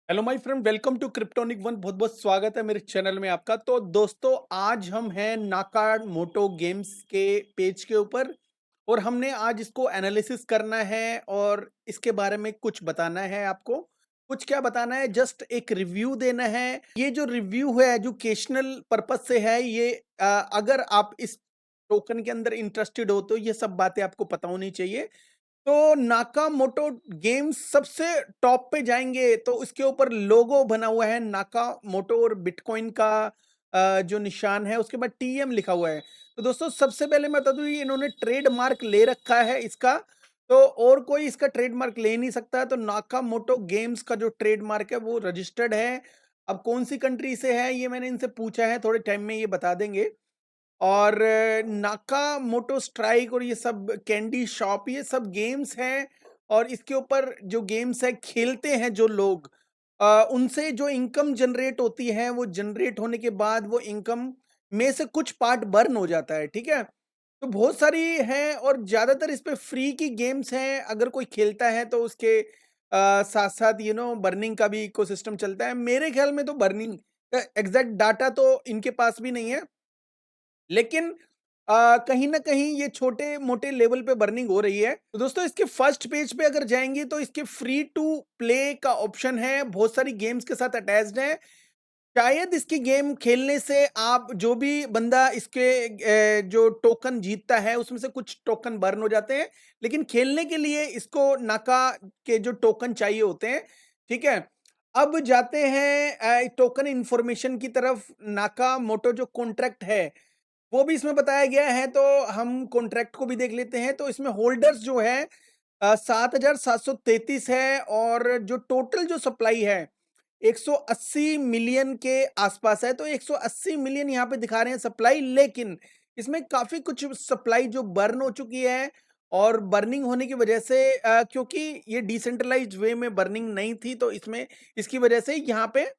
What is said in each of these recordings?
Hello my friend, welcome to Cryptonic one. बहुत बहुत स्वागत है मेरे चैनल में आपका। तो दोस्तों, आज हम हैं नाका मोटो गेम्स के पेज के ऊपर और हमने आज इसको एनालिसिस करना है और इसके बारे में कुछ बताना है आपको। कुछ क्या बताना है, जस्ट एक रिव्यू देना है। ये जो रिव्यू है एजुकेशनल पर्पज से है। ये अगर आप इस टोकन के अंदर इंटरेस्टेड हो तो ये सब बातें आपको पता होनी चाहिए। तो नाकामोटो गेम्स सबसे टॉप पे जाएंगे तो इसके ऊपर लोगो बना हुआ है नाकामोटो और बिटकॉइन का जो निशान है, उसके बाद टीएम लिखा हुआ है। तो दोस्तों, सबसे पहले मैं बता दूं, ये इन्होंने ट्रेडमार्क ले रखा है इसका। तो और कोई इसका ट्रेडमार्क ले नहीं सकता है। तो नाकामोटो गेम्स का जो ट्रेडमार्क है वो रजिस्टर्ड है। अब कौन सी कंट्री से है ये मैंने इनसे पूछा है, थोड़े टाइम में ये बता देंगे। और नाकामोटो स्ट्राइक और ये सब कैंडी शॉप, ये सब गेम्स हैं। और इसके ऊपर जो गेम्स है खेलते हैं जो लोग, उनसे जो इनकम जनरेट होती है, वो जनरेट होने के बाद वो इनकम में से कुछ पार्ट बर्न हो जाता है। ठीक है, तो बहुत सारी हैं और ज्यादातर इस पे फ्री की गेम्स हैं। अगर कोई खेलता है तो उसके साथ साथ बर्निंग का भी इकोसिस्टम चलता है। मेरे ख्याल में तो बर्निंग का एग्जैक्ट डाटा तो इनके पास भी नहीं है, लेकिन कहीं न कहीं ये छोटे-मोटे लेवल पे बर्निंग हो रही है। तो दोस्तों, इसके फर्स्ट पेज पे अगर जाएँगे तो इसके फ्री टू प्ले का ऑप्शन है, बहुत सारी गेम्स के साथ अटैच्ड है। शायद इसकी गेम खेलने से आप जो भी बंदा इसके जो टोकन जीतता है उसमें से कुछ टोकन बर्न हो जाते हैं, लेकिन खेलने के लिए इसको नाका के जो टोकन चाहिए होते हैं। ठीक है? अब जाते हैं टोकन इन्फॉर्मेशन की तरफ। नाका मोटो जो कॉन्ट्रैक्ट है वो भी इसमें बताया गया है, तो हम कॉन्ट्रैक्ट को भी देख लेते हैं। तो इसमें होल्डर्स जो है 7,733 है और जो टोटल जो सप्लाई है 180 मिलियन के आसपास है। तो 180 मिलियन यहाँ पे दिखा रहे हैं सप्लाई, लेकिन इसमें काफी कुछ सप्लाई जो बर्न हो चुकी है। और बर्निंग होने की वजह से क्योंकि ये डिसेंट्रलाइज्ड वे में बर्निंग नहीं थी, तो इसमें इसकी वजह से यहाँ पे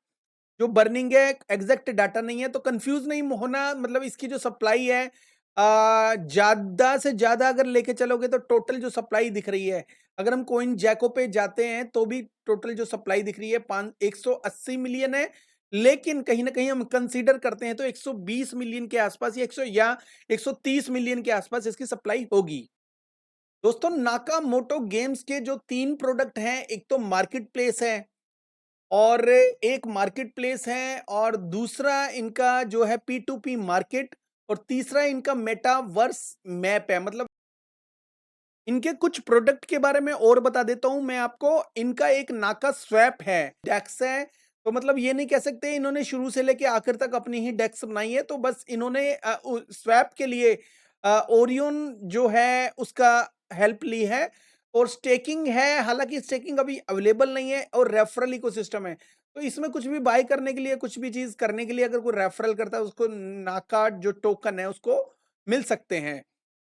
जो बर्निंग है एग्जैक्ट डाटा नहीं है। तो कंफ्यूज नहीं होना, मतलब इसकी जो सप्लाई है ज्यादा से ज्यादा अगर लेके चलोगे तो टोटल जो सप्लाई दिख रही है, अगर हम कोइन जैको पे जाते हैं तो भी टोटल जो सप्लाई दिख रही है 180 मिलियन है। लेकिन कहीं ना कहीं हम कंसीडर करते हैं तो 120 मिलियन के आसपास या 130 मिलियन के आसपास इसकी सप्लाई होगी। दोस्तों, नाका मोटो गेम्स के जो तीन प्रोडक्ट हैं, एक तो मार्केट प्लेस है और एक मार्केट प्लेस है और दूसरा इनका जो है पी टू पी मार्केट और तीसरा इनका मेटावर्स मैप है। मतलब इनके कुछ प्रोडक्ट के बारे में और बता देता हूं मैं आपको। इनका एक नाका स्वैप है, डेक्स है। तो मतलब ये नहीं कह सकते इन्होंने शुरू से लेके आखिर तक अपनी ही डेक्स बनाई है। तो बस इन्होंने स्वैप के लिए ओरियन जो है उसका हेल्प ली है। और स्टेकिंग है, हालांकि स्टेकिंग अभी अवेलेबल नहीं है। और रेफरल इकोसिस्टम है, तो इसमें कुछ भी बाय करने के लिए, कुछ भी चीज करने के लिए अगर कोई रेफरल करता है उसको नाका जो टोकन है उसको मिल सकते हैं।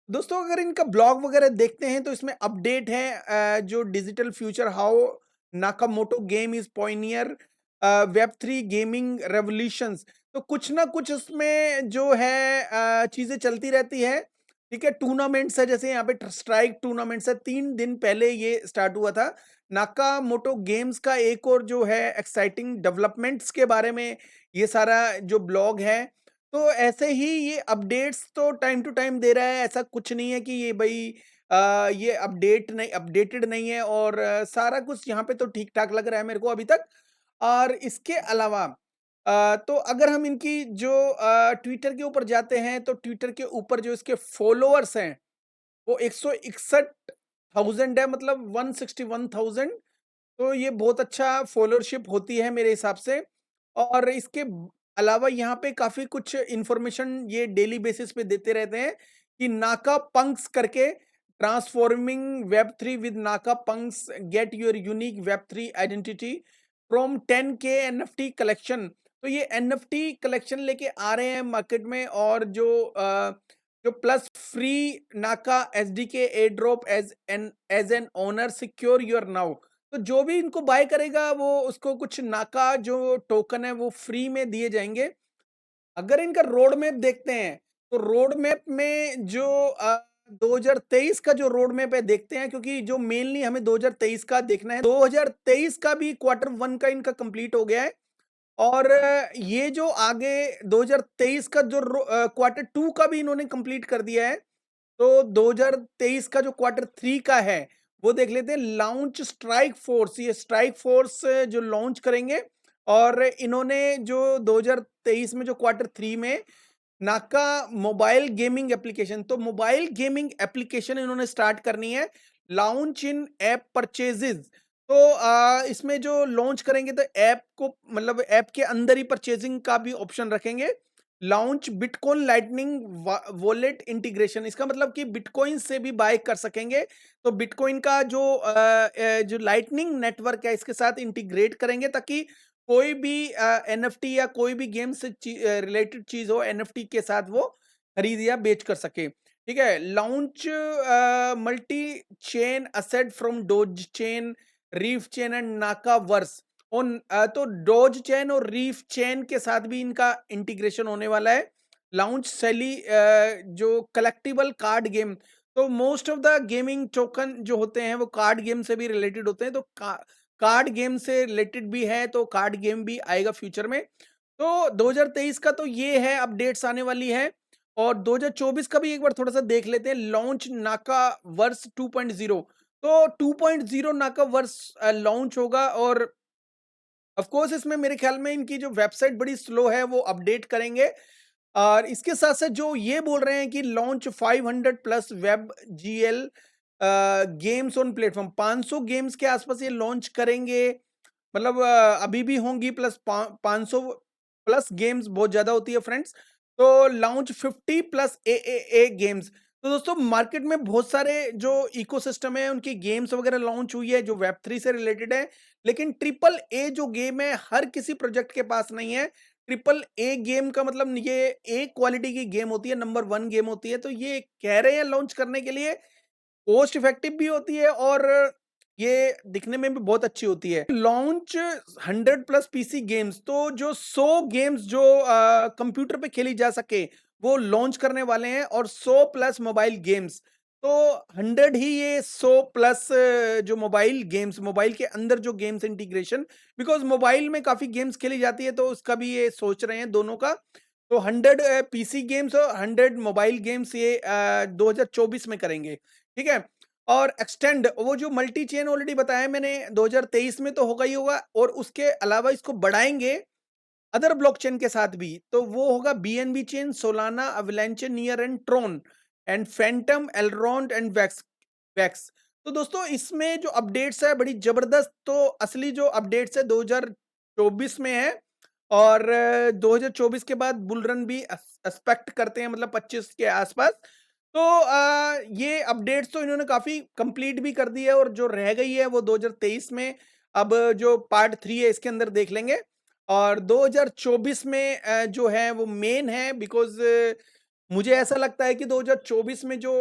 दोस्तों, अगर इनका ब्लॉग वगैरह देखते हैं तो इसमें अपडेट है जो digital future how Nakamoto game is Pioneer web three gaming revolutions. तो कुछ ना कुछ उसमें जो है चीजें चलती रहती है। ठीक है, टूर्नामेंट्स है, जैसे यहाँ पे स्ट्राइक टूर्नामेंट्स है, 3 दिन पहले ये स्टार्ट हुआ था। नाकामोटो गेम्स का एक और जो है एक्साइटिंग डेवलपमेंट्स के बारे में ये सारा जो ब्लॉग है। तो ऐसे ही ये अपडेट्स तो टाइम टू टाइम दे रहा है। ऐसा कुछ नहीं है कि ये भाई ये अपडेटेड नहीं है। और सारा कुछ यहाँ पे तो ठीक ठाक लग रहा है मेरे को अभी तक। और इसके अलावा तो अगर हम इनकी जो ट्विटर के ऊपर जाते हैं तो ट्विटर के ऊपर जो इसके फॉलोअर्स हैं वो 161,000 है, मतलब 161,000। तो ये बहुत अच्छा फॉलोअरशिप होती है मेरे हिसाब से। और इसके अलावा यहाँ पे काफी कुछ इंफॉर्मेशन ये डेली बेसिस पे देते रहते हैं कि नाका पंक्स करके ट्रांसफॉर्मिंग वेब थ्री विद नाका Punk's, get your unique web three identity from 10K NFT collection. तो ये NFT कलेक्शन लेके आ रहे हैं मार्केट में। और जो प्लस फ्री नाका SDK air drop as an owner secure your now. तो जो भी इनको बाय करेगा वो उसको कुछ नाका जो टोकन है वो फ्री में दिए जाएंगे। अगर इनका रोड मैप देखते हैं तो रोड मैप में जो 2023 का जो रोड मैप है देखते हैं, क्योंकि जो मेनली हमें 2023 का देखना है। 2023 का भी क्वार्टर 1 का इनका कंप्लीट हो गया है और ये जो आगे 2023 का जो क्वार्टर 2 का भी इन्होंने कंप्लीट कर दिया है। तो 2023 का जो क्वार्टर 3 का है वो देख लेते हैं। लॉन्च स्ट्राइक फोर्स, ये स्ट्राइक फोर्स जो लॉन्च करेंगे और इन्होंने जो 2023 में जो क्वार्टर 3 में नाका मोबाइल गेमिंग एप्लीकेशन, तो मोबाइल गेमिंग एप्लीकेशन इन्होंने स्टार्ट करनी है। लॉन्च इन ऐप परचेजेस, तो इसमें जो लॉन्च करेंगे तो ऐप को मतलब ऐप के अंदर ही परचेजिंग का भी ऑप्शन रखेंगे। Launch bitcoin lightning wallet integration, इसका मतलब कि बिटकॉइन से भी बाय कर सकेंगे। तो बिटकॉइन का जो लाइटनिंग नेटवर्क है इसके साथ इंटीग्रेट करेंगे ताकि कोई भी एनएफटी या कोई भी गेम से रिलेटेड चीज हो एनएफटी के साथ वो खरीद या बेच कर सके। ठीक है। Launch multi chain asset from dose chain, reef chain and नाका वर्स। तो डोज चेन और रीफ चेन के साथ भी इनका इंटीग्रेशन होने वाला है। लॉन्च सेली जो कलेक्टिबल कार्ड गेम, तो most of the gaming token जो होते हैं वो कार्ड गेम से भी रिलेटेड होते हैं। तो कार्ड गेम से रिलेटेड भी है, तो कार्ड गेम भी आएगा फ्यूचर में। तो 2023 का तो ये है, अपडेट्स आने वाली है। और 2024 का भी एक बार थोड़ा सा देख लेते हैं। लॉन्च नाका वर्स 2.0, तो 2.0 नाका वर्स लॉन्च होगा और ऑफ कोर्स इसमें मेरे ख्याल में इनकी जो वेबसाइट बड़ी स्लो है वो अपडेट करेंगे। और इसके साथ साथ जो ये बोल रहे हैं कि launch 500 plus web GL games on platform, 500 games के आसपास ये लॉन्च करेंगे। मतलब अभी भी होंगी प्लस 500 प्लस गेम्स बहुत ज्यादा होती है फ्रेंड्स। तो लॉन्च 50 प्लस ए गेम्स। तो दोस्तों मार्केट में बहुत सारे जो इकोसिस्टम है उनकी गेम्स वगैरह लॉन्च हुई है जो वेब 3 से रिलेटेड है, लेकिन ट्रिपल ए जो गेम है हर किसी प्रोजेक्ट के पास नहीं है। ट्रिपल ए गेम का मतलब ये एक क्वालिटी की गेम होती है, नंबर 1 गेम होती है। तो ये कह रहे हैं लॉन्च करने के लिए, कॉस्ट इफेक्टिव भी होती है और ये दिखने में भी बहुत अच्छी होती है। लॉन्च 100 प्लस पीसी गेम्स, तो जो 100 गेम्स जो कंप्यूटर पे खेली जा सके वो लॉन्च करने वाले हैं और 100 प्लस मोबाइल गेम्स। तो 100 ही ये 100 प्लस जो मोबाइल गेम्स, मोबाइल के अंदर जो गेम्स इंटीग्रेशन, बिकॉज मोबाइल में काफी गेम्स खेली जाती है तो उसका भी ये सोच रहे हैं दोनों का। तो 100 पीसी गेम्स और 100 मोबाइल गेम्स ये 2024 में करेंगे। ठीक है। और एक्सटेंड वो जो मल्टी चेन ऑलरेडी बताया मैंने 2023 में तो होगा ही होगा, और उसके अलावा इसको बढ़ाएंगे अदर ब्लॉकचेन के साथ भी। तो वो होगा BNB chain, Solana, Avalanche, Near and Tron and Fantom, Elrond and Wax Wax. तो दोस्तों इसमें जो अपडेट्स है बड़ी जबरदस्त। तो असली जो अपडेट्स है 2024 में है और 2024 के बाद बुल रन भी एक्सपेक्ट करते हैं, मतलब 25 के आसपास। तो ये अपडेट्स तो इन्होंने काफी कंप्लीट भी कर दी है और जो रह गई है वो 2023 में अब जो पार्ट 3 है इसके अंदर देख लेंगे। और 2024 में जो है वो मेन है, बिकॉज मुझे ऐसा लगता है कि 2024 में जो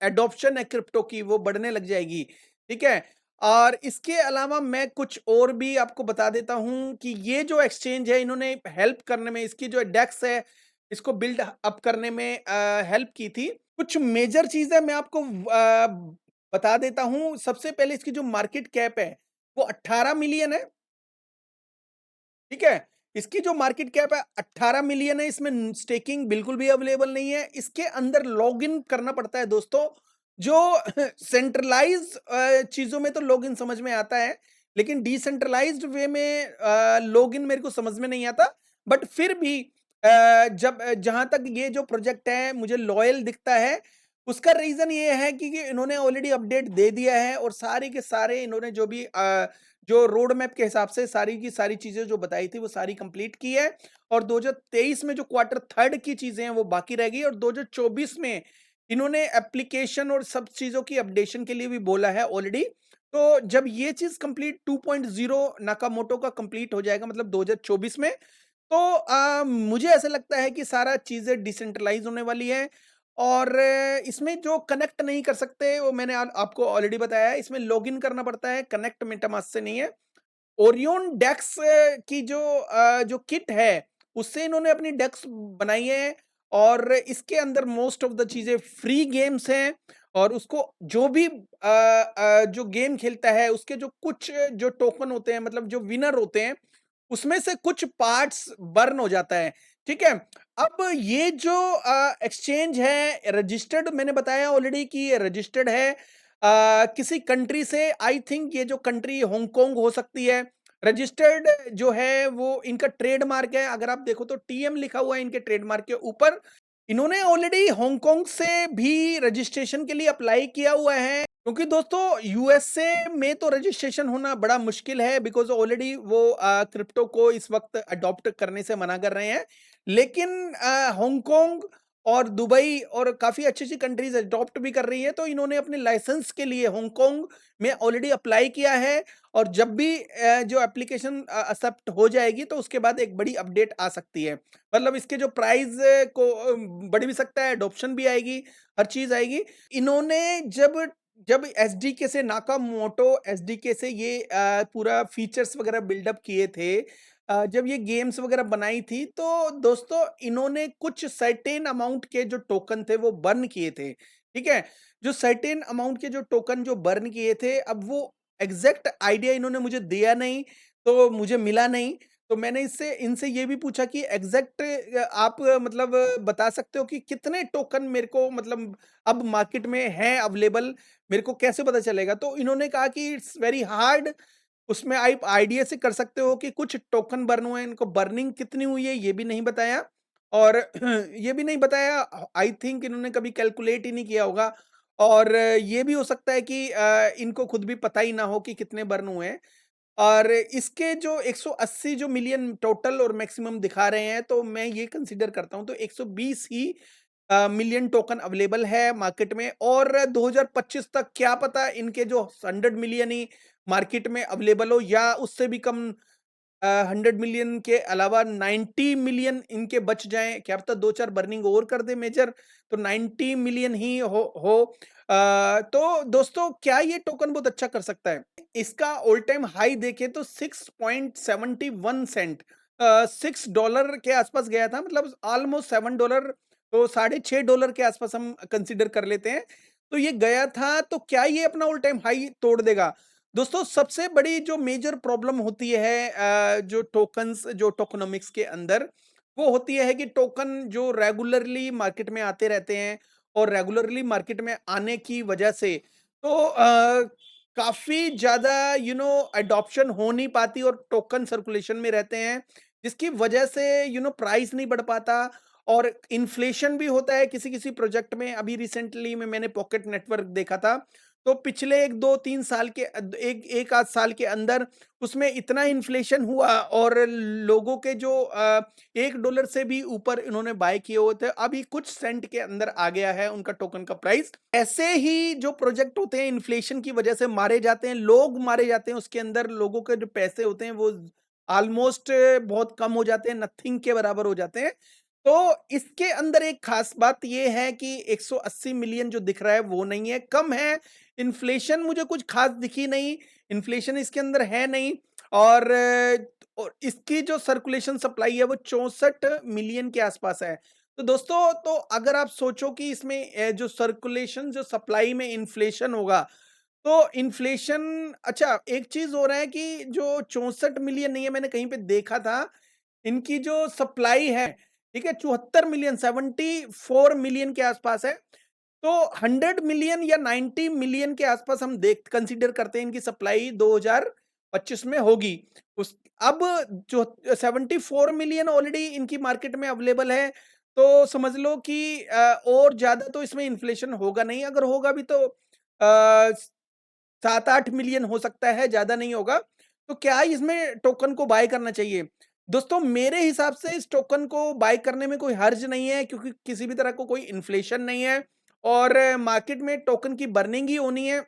एडॉप्शन है क्रिप्टो की वो बढ़ने लग जाएगी। ठीक है। और इसके अलावा मैं कुछ और भी आपको बता देता हूं कि ये जो एक्सचेंज है इन्होंने हेल्प करने में, इसकी जो डेक्स है इसको बिल्ड अप करने में हेल्प की थी। कुछ मेजर चीजें मैं आपको बता देता हूं। सबसे पहले इसकी जो मार्केट कैप है वो 18 मिलियन है। ठीक है। इसकी जो मार्केट कैप है 18 मिलियन है। इसमें स्टेकिंग बिल्कुल भी अवेलेबल नहीं है। इसके अंदर लॉगिन करना पड़ता है दोस्तों। जो सेंट्रलाइज चीजों में तो लॉगिन समझ में आता है, लेकिन डिसेंट्रलाइज्ड वे में लॉगिन मेरे को समझ में नहीं आता। बट फिर भी जब जहां तक ये जो प्रोजेक्ट है मुझे लॉयल दिखता है, उसका रीजन ये है कि इन्होंने ऑलरेडी अपडेट दे दिया है और सारे के सारे इन्होंने जो भी जो रोड मैप के हिसाब से सारी की सारी चीजें जो बताई थी वो सारी कंप्लीट की है। और 2023 में जो क्वार्टर 3 की चीजें हैं वो बाकी रह गई और 2024 में इन्होंने एप्लीकेशन और सब चीजों की अपडेशन के लिए भी बोला है ऑलरेडी। तो जब ये चीज कंप्लीट 2.0 नाकामोटो का कंप्लीट हो जाएगा, मतलब 2024 में, तो मुझे ऐसा लगता है कि सारा चीजें डिसेंट्रलाइज होने वाली है। और इसमें जो कनेक्ट नहीं कर सकते वो मैंने आपको ऑलरेडी बताया है, इसमें लॉगिन करना पड़ता है, कनेक्ट मेटामास्क से नहीं है। ओरियन डेक्स की जो किट है उससे इन्होंने अपनी डेक्स बनाई है और इसके अंदर मोस्ट ऑफ द चीज़ें फ्री गेम्स हैं और उसको जो भी जो गेम खेलता है उसके जो कुछ जो टोकन होते हैं मतलब जो विनर होते हैं, उसमें से कुछ पार्ट्स बर्न हो जाता है, ठीक है? अब ये जो एक्सचेंज है रजिस्टर्ड मैंने बताया ऑलरेडी कि ये रजिस्टर्ड है किसी कंट्री से आई थिंक ये जो कंट्री हांगकांग हो सकती है। रजिस्टर्ड जो है वो इनका ट्रेडमार्क है, अगर आप देखो तो टीएम लिखा हुआ है इनके ट्रेडमार्क के ऊपर। इन्होंने ऑलरेडी हांगकांग से भी रजिस्ट्रेशन के लिए अप्लाई किया हुआ है क्योंकि दोस्तों यूएसए में तो रजिस्ट्रेशन होना बड़ा मुश्किल है बिकॉज़ ऑलरेडी वो क्रिप्टो को इस वक्त अडॉप्ट करने से मना कर रहे हैं। लेकिन हांगकांग और दुबई और काफ़ी अच्छी-अच्छी कंट्रीज़ अडॉप्ट भी कर रही है, तो इन्होंने अपने लाइसेंस के लिए हांगकांग में ऑलरेडी अप्लाई किया है और जब भी जो एप्लीकेशन एक्सेप्ट हो जाएगी तो उसके बाद एक बड़ी अपडेट आ सकती है। मतलब इसके जो प्राइस को बढ़ भी सकता है, एडॉप्शन भी आएगी, हर चीज़ आएगी। इन्होंने जब जब एसडीके से नाकामोटो एसडीके से ये पूरा फीचर्स वगैरह बिल्डअप किए थे जब ये गेम्स वगैरह बनाई थी तो दोस्तों इन्होंने कुछ सर्टेन अमाउंट के जो टोकन थे वो बर्न किए थे, ठीक है? जो सर्टेन अमाउंट के जो टोकन जो बर्न किए थे, अब वो एग्ज़ैक्ट आइडिया इन्होंने मुझे दिया नहीं, तो मुझे मिला नहीं। तो मैंने इससे इनसे ये भी पूछा कि एग्ज़ैक्ट आप मतलब बता सकते हो कि कितने टोकन मेरे को मतलब अब मार्केट में हैं अवेलेबल, मेरे को कैसे पता चलेगा? तो इन्होंने कहा कि इट्स वेरी हार्ड उसमें आप आइडिया से कर सकते हो कि कुछ टोकन बर्न हुए हैं, इनको बर्निंग कितनी हुई है ये भी नहीं बताया और ये भी नहीं बताया आई थिंक इन्होंने कभी कैलकुलेट ही नहीं किया होगा और ये भी हो सकता है कि इनको खुद भी पता ही ना हो कि कितने बर्न हुए हैं और इसके जो 180 जो मिलियन टोटल और मैक्सिमम दिखा रहे हैं तो मैं ये कंसीडर करता हूँ तो 120 ही मिलियन टोकन अवेलेबल है मार्केट में और 2025 तक क्या पता इनके जो 100 मिलियन ही मार्केट में अवेलेबल हो या उससे भी कम 100 मिलियन के अलावा 90 मिलियन इनके बच जाएं क्या पता दो चार बर्निंग और कर दे मेजर तो 90 मिलियन ही हो तो दोस्तों क्या ये टोकन बहुत अच्छा कर सकता है इसका ऑल टाइम हाई देखें तो 6.71 सेंट $6 के आसपास गया था मतलब ऑलमोस्ट $7 तो $6.5 के आसपास हम कंसीडर कर लेते हैं तो ये गया था तो क्या ये अपना ऑल टाइम हाई तोड़ देगा दोस्तों सबसे बड़ी जो मेजर प्रॉब्लम होती है जो टोकन्स जो टोकनोमिक्स के अंदर वो होती है कि टोकन जो रेगुलरली मार्केट में आते रहते हैं और रेगुलरली मार्केट में आने की वजह से तो काफी ज्यादा अडॉप्शन हो नहीं पाती और टोकन सर्कुलेशन में रहते हैं जिसकी वजह से प्राइस नहीं बढ़ पाता और इन्फ्लेशन भी होता है किसी किसी प्रोजेक्ट में अभी रिसेंटली में मैंने पॉकेट नेटवर्क देखा था तो पिछले 1 2 3 साल के एक आध साल के अंदर उसमें इतना इन्फ्लेशन हुआ और लोगों के जो $1 से भी ऊपर इन्होंने बाय किए हुए थे अभी कुछ सेंट के अंदर आ गया है उनका टोकन का प्राइस ऐसे ही जो प्रोजेक्ट होते हैं इन्फ्लेशन की वजह से मारे जाते हैं लोग मारे जाते हैं उसके अंदर लोगों के जो पैसे होते हैं वो ऑलमोस्ट बहुत कम हो जाते हैं नथिंग के बराबर हो जाते हैं तो इसके अंदर एक खास बात ये है कि 180 मिलियन जो दिख रहा है वो नहीं है कम है इन्फ्लेशन मुझे कुछ खास दिखी नहीं इन्फ्लेशन इसके अंदर है नहीं और और इसकी जो सर्कुलेशन सप्लाई है वो 64 मिलियन के आसपास है तो दोस्तों तो अगर आप सोचो कि इसमें जो सर्कुलेशन जो सप्लाई में इन्फ्लेशन होगा तो इन्फ्लेशन अच्छा एक चीज हो रहा है कि जो 64 मिलियन नहीं है मैंने कहीं पे देखा था इनकी जो सप्लाई है ठीक है 74 मिलियन 74 मिलियन के आसपास है तो 100 मिलियन या 90 मिलियन के आसपास हम देख कंसीडर करते हैं इनकी सप्लाई 2025 में होगी उस अब जो 74 मिलियन ऑलरेडी इनकी मार्केट में अवेलेबल है तो समझ लो कि और ज्यादा तो इसमें इन्फ्लेशन होगा नहीं अगर होगा भी तो 7-8 मिलियन हो सकता है ज्यादा नहीं होगा तो क्या इसमें टोकन को बाय करना चाहिए दोस्तों मेरे हिसाब से इस टोकन को बाय करने में कोई हर्ज नहीं है क्योंकि किसी भी तरह को कोई इन्फ्लेशन नहीं है और मार्केट में टोकन की बर्निंग ही होनी है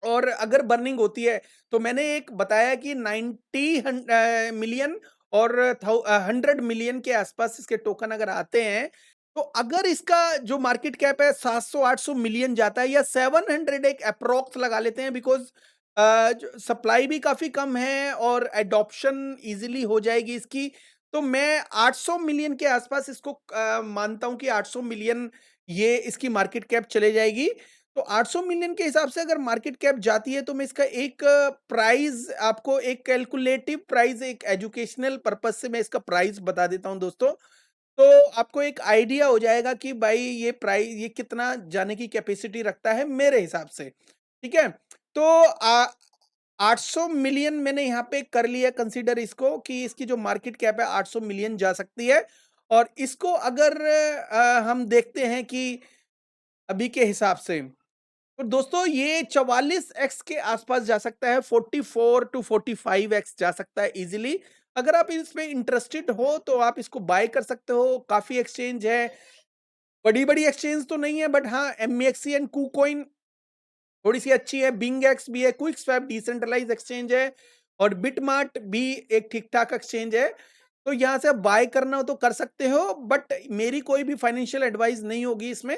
और अगर बर्निंग होती है तो मैंने एक बताया कि 90 मिलियन और 100 मिलियन के आसपास इसके टोकन अगर आते हैं तो अगर इसका जो मार्केट कैप है 700-800 मिलियन जाता है या 700 एक अप्रोक्स लगा लेते हैं बिकॉज सप्लाई भी काफी कम है और एडॉप्शन इजीली हो जाएगी इसकी तो मैं 800 मिलियन के आसपास इसको मानता हूँ कि 800 मिलियन ये इसकी मार्केट कैप चले जाएगी। तो 800 मिलियन के हिसाब से अगर मार्केट कैप जाती है तो मैं इसका एक प्राइस आपको एक कैलकुलेटिव प्राइस एक एजुकेशनल पर्पस से मैं इसका प्राइस बता देता हूँ दोस्तों। तो आपको एक आइडिया हो जाएगा कि भाई ये कितना जाने की कैपेसिटी रखता है मेरे हिसाब से, ठीक है? तो 800 मिलियन मैंने यहाँ पे कर लिया कंसीडर इसको कि इसकी जो मार्केट कैप है 800 मिलियन जा सकती है और इसको अगर हम देखते हैं कि अभी के हिसाब से तो दोस्तों ये 44x के आसपास जा सकता है, 44 टू 45x जा सकता है इजीली। अगर आप इसमें इंटरेस्टेड हो तो आप इसको बाय कर सकते हो। काफी एक्सचेंज है, बड़ी-बड़ी एक्सचेंज तो नहीं है बट हाँ एमएक्सी एंड कुकॉइन थोड़ी-सी अच्छी है, बिंगएक्स भी है, क्विकस्वैप डिसेंट्रलाइज्ड एक्सचेंज है और बिटमार्ट भी एक ठीक-ठाक एक्सचेंज है। तो यहाँ से बाय करना हो तो कर सकते हो बट मेरी कोई भी फाइनेंशियल एडवाइस नहीं होगी इसमें।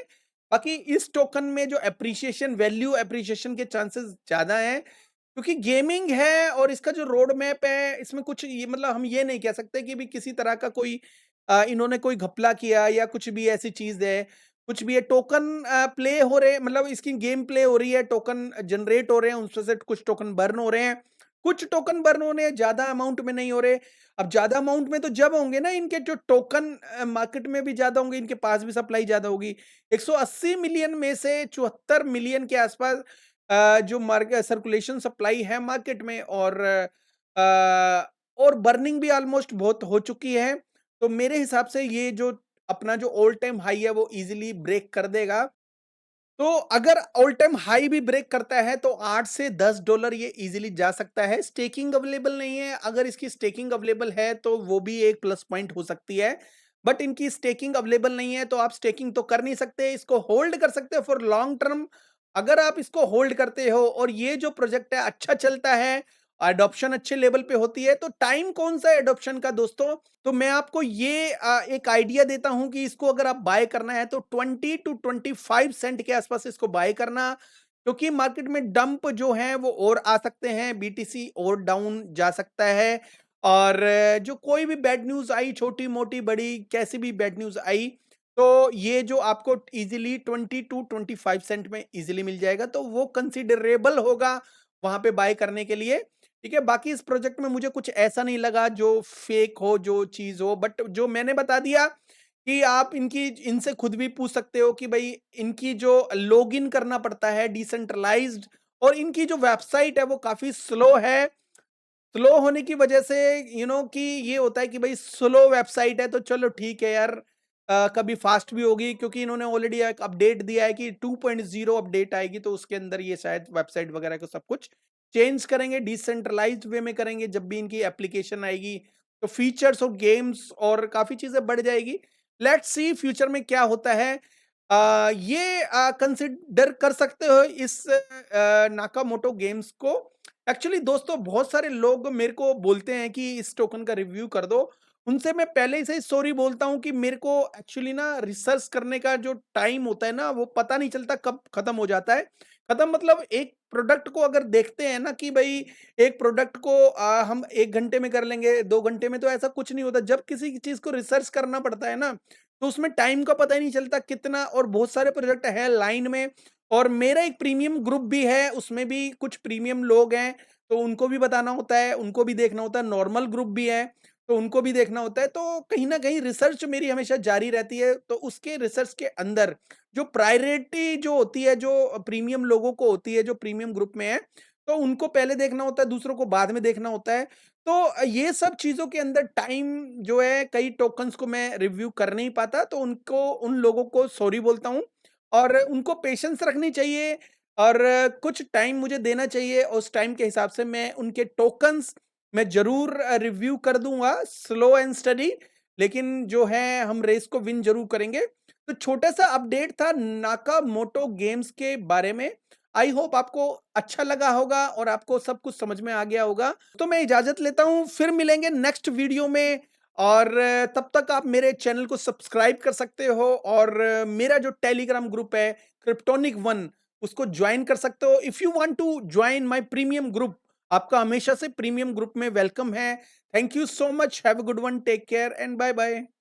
बाकी इस टोकन में जो एप्रिसिएशन वैल्यू एप्रिसिएशन के चांसेस ज़्यादा हैं क्योंकि गेमिंग है और इसका जो रोड मैप है इसमें कुछ ये मतलब हम ये नहीं कह सकते कि भी किसी तरह का कोई इन्होंने कोई घपला किया या कुछ भी ऐसी चीज़ है। कुछ भी है टोकन प्ले हो रहे हैं मतलब इसकी गेम प्ले हो रही है, टोकन जनरेट हो रहे हैं, उनमें से कुछ टोकन बर्न हो रहे हैं। कुछ टोकन बर्न होने हैं, ज़्यादा अमाउंट में नहीं हो रहे। अब ज़्यादा अमाउंट में तो जब होंगे ना इनके जो टोकन मार्केट में भी ज़्यादा होंगे, इनके पास भी सप्लाई ज़्यादा होगी। 180 मिलियन में से 74 मिलियन के आसपास जो मार्केट सर्कुलेशन सप्लाई है मार्केट में और बर्निंग भी ऑलमोस्ट बहुत हो चुकी है। तो मेरे हिसाब से ये जो अपना जो ऑल टाइम हाई है वो इजीली ब्रेक कर देगा। तो अगर ऑल टाइम हाई भी ब्रेक करता है तो 8 से $10 ये इजीली जा सकता है। स्टेकिंग अवेलेबल नहीं है, अगर इसकी स्टेकिंग अवेलेबल है तो वो भी एक प्लस पॉइंट हो सकती है। बट इनकी स्टेकिंग अवेलेबल नहीं है तो आप स्टेकिंग तो कर नहीं सकते, इसको होल्ड कर सकते हो फॉर लॉन्ग टर्म। अगर आप इसको होल्ड करते हो और ये जो प्रोजेक्ट है अच्छा चलता है, अडॉप्शन अच्छे लेवल पे होती है, तो टाइम कौन सा है अडॉप्शन का दोस्तों? तो मैं आपको ये एक आइडिया देता हूं कि इसको अगर आप बाय करना है तो 20 टू 25 सेंट के आसपास इसको बाय करना, क्योंकि मार्केट में डंप जो है वो और आ सकते हैं, बीटीसी और डाउन जा सकता है और जो कोई भी बैड न्यूज आई, छोटी मोटी बड़ी कैसी भी बैड न्यूज आई, तो ये जो आपको इजीली 20 टू 25 सेंट में इजीली मिल जाएगा, तो वो कंसिडरेबल होगा वहां पे बाय करने के लिए। ठीक है, बाकी इस प्रोजेक्ट में मुझे कुछ ऐसा नहीं लगा जो फेक हो, जो चीज़ हो, बट जो मैंने बता दिया कि आप इनसे खुद भी पूछ सकते हो कि भई इनकी जो लॉगिन करना पड़ता है डिसेंट्रलाइज्ड और इनकी जो वेबसाइट है वो काफ़ी स्लो है। स्लो होने की वजह से कि ये होता है कि भाई स्लो वेबसाइट है तो चलो ठीक है यार, कभी फास्ट भी होगी क्योंकि इन्होंने ऑलरेडी एक अपडेट दिया है कि 2.0 अपडेट आएगी तो उसके अंदर ये शायद वेबसाइट वगैरह को सब कुछ चेंज करेंगे, डिसेंट्रलाइज्ड वे में करेंगे। जब भी इनकी एप्लीकेशन आएगी तो फीचर्स और गेम्स और काफी चीजें बढ़ जाएगी। लेट्स सी फ्यूचर में क्या होता है। ये कंसिडर कर सकते हो इस नाकामोटो गेम्स को। एक्चुअली दोस्तों बहुत सारे लोग मेरे को बोलते हैं कि इस टोकन का रिव्यू कर दो, उनसे मैं पहले ही से सॉरी बोलता हूं कि मेरे को एक्चुअली ना रिसर्च करने का जो टाइम होता है ना वो पता नहीं चलता कब खत्म हो जाता है। खत्म मतलब एक प्रोडक्ट को अगर देखते हैं ना कि भाई एक प्रोडक्ट को हम 1 घंटे में कर लेंगे, 2 घंटे में, तो ऐसा कुछ नहीं होता। जब किसी चीज को रिसर्च करना पड़ता है ना तो उसमें टाइम का पता ही नहीं चलता कितना, और बहुत सारे प्रोजेक्ट है लाइन में। और मेरा एक प्रीमियम ग्रुप भी है, उसमें भी कुछ प्रीमियम लोग हैं तो उनको भी बताना होता है, उनको भी देखना होता है। नॉर्मल ग्रुप भी है तो उनको भी देखना होता है। तो कहीं ना कहीं रिसर्च मेरी हमेशा जारी रहती है। तो उसके रिसर्च के अंदर जो प्रायोरिटी जो होती है, जो प्रीमियम लोगों को होती है, जो प्रीमियम ग्रुप में है, तो उनको पहले देखना होता है, दूसरों को बाद में देखना होता है। तो ये सब चीजों के अंदर टाइम जो है, कई टोकन्स को मैं रिव्यू कर नहीं पाता, तो उन लोगों को सॉरी बोलता हूँ और उनको पेशेंस रखनी चाहिए और कुछ टाइम मुझे देना चाहिए। उस टाइम के हिसाब से मैं उनके टोकन्स मैं ज़रूर रिव्यू कर दूँगा, स्लो एंड स्टडी, लेकिन जो है हम रेस को विन ज़रूर करेंगे। तो छोटा-सा अपडेट था नाकामोटो गेम्स के बारे में। आई होप आपको अच्छा लगा होगा और आपको सब कुछ समझ में आ गया होगा। तो मैं इजाज़त लेता हूँ, फिर मिलेंगे नेक्स्ट वीडियो में और तब तक आप मेरे चैनल को सब्सक्राइब कर सकते हो और मेरा जो टेलीग्राम ग्रुप है क्रिप्टोनिक वन, उसको जॉइन कर सकते हो। If you want to join my premium group, आपका हमेशा से प्रीमियम ग्रुप में वेलकम है। Thank you so much, have a good one, take care and bye bye.